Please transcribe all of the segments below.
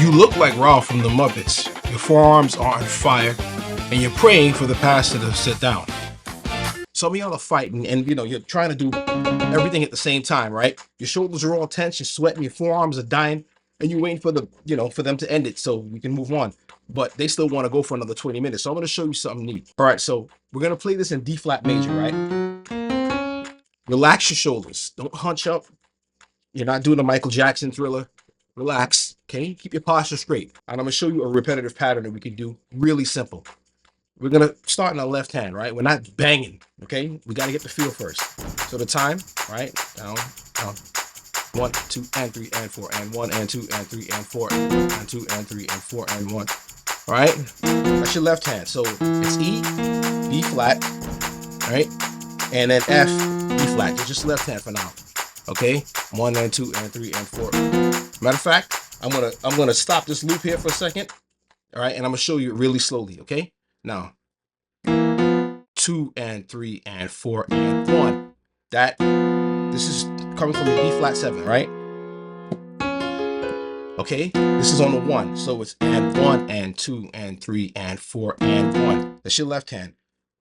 You look like Rolph from the Muppets. Your forearms are on fire, and you're praying for the pastor to sit down. Some of y'all are fighting, and you're trying to do everything at the same time, right? Your shoulders are all tense, you're sweating, your forearms are dying, and you're waiting for for them to end it so we can move on. But they still want to go for another 20 minutes. So I'm going to show you something neat. All right, so we're going to play this in D flat major, right? Relax your shoulders. Don't hunch up. You're not doing a Michael Jackson Thriller. Relax, okay? Keep your posture straight. And I'm gonna show you a repetitive pattern that we can do really simple. We're gonna start in our left hand, right? We're not banging, okay? We gotta get the feel first. So the time, right? Down, down. 1, 2, and 3, and 4, and 1, and 2, and 3, and 4, and 2, and 3, and 4, and 1. All right? That's your left hand. So it's E, B flat, right? And then F, E flat. It's just left hand for now. Okay, 1 and 2 and 3 and 4. Matter of fact, I'm gonna stop this loop here for a second. All right, and I'm gonna show you it really slowly. Okay, now 2 and 3 and 4 and 1. This is coming from your D flat 7, right? Okay, this is on the 1, so it's and 1 and 2 and 3 and 4 and 1. That's your left hand.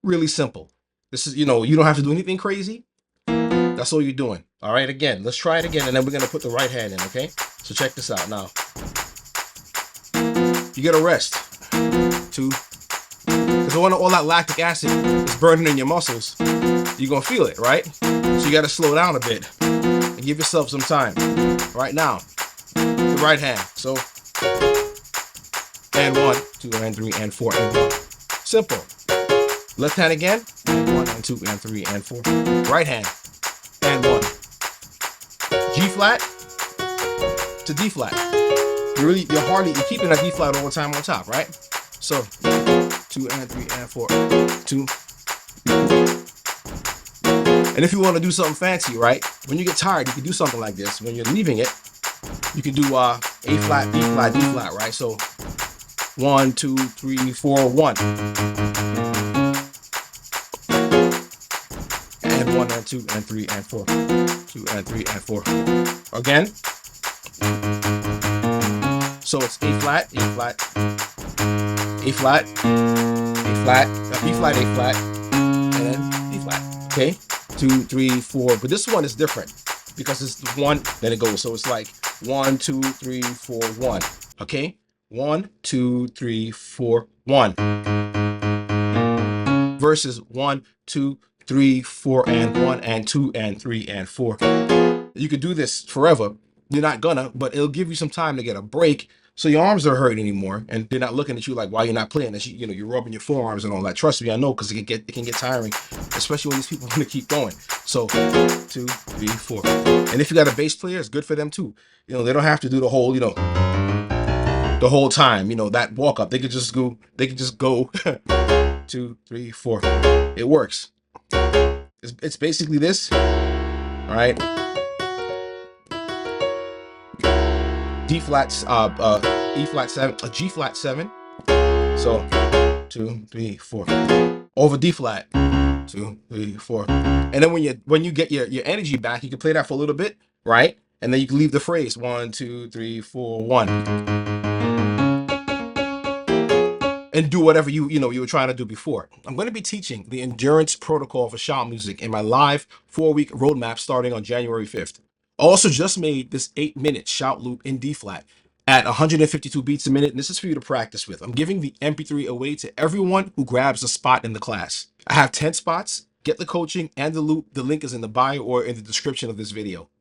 Really simple. This is you don't have to do anything crazy. That's all you're doing. All right, again, let's try it again, and then we're gonna put the right hand in, okay? So check this out now. You gotta rest. 2. Because when all that lactic acid is burning in your muscles, you're gonna feel it, right? So you gotta slow down a bit and give yourself some time. Right now, the right hand. So, and 1, 2, and 3, and 4, and 1. Simple. Left hand again, and 1, and 2, and 3, and 4. Right hand, and 1. G flat to D flat. You're keeping that D flat all the time on top, right? So 2 and 3 and 4, 2. And if you want to do something fancy, right? When you get tired, you can do something like this. When you're leaving it, you can do A flat, B flat, D flat, right? So 1, 2, 3, 4, 1. And 1 and 2 and 3 and 4. 2 and 3 and 4. Again. So it's A flat, A flat, A flat, A flat, B flat, A flat, and then D flat. Okay, 2, 3, 4. But this one is different because it's the 1, then it goes. So it's like 1, 2, 3, 4, 1. Okay, 1, 2, 3, 4, 1. Versus 1, 2, 3, 4, and 1, and 2, and 3, and 4. You could do this forever. You're not gonna, but it'll give you some time to get a break so your arms don't hurt anymore and they're not looking at you like, why you're not playing this. You're rubbing your forearms and all that. Trust me, I know, because it can get tiring, especially when these people want to keep going. So 2, 3, 4. And if you got a bass player, it's good for them too. They don't have to do the whole time, that walk up. They could just go 2, 3, 4. It works. It's basically this. All right. D flat, E flat 7, a G flat 7. So 2, 3, 4. Over D flat. 2, 3, 4. And then when you get your energy back, you can play that for a little bit, right? And then you can leave the phrase 1, 2, 3, 4, 1. And do whatever you were trying to do before. I'm going to be teaching the endurance protocol for shout music in my live 4-week roadmap starting on January 5th. I also just made this 8-minute shout loop in D flat at 152 beats a minute, and this is for you to practice with. I'm giving the MP3 away to everyone who grabs a spot in the class. I have 10 spots. Get the coaching and the loop. The link is in the bio or in the description of this video.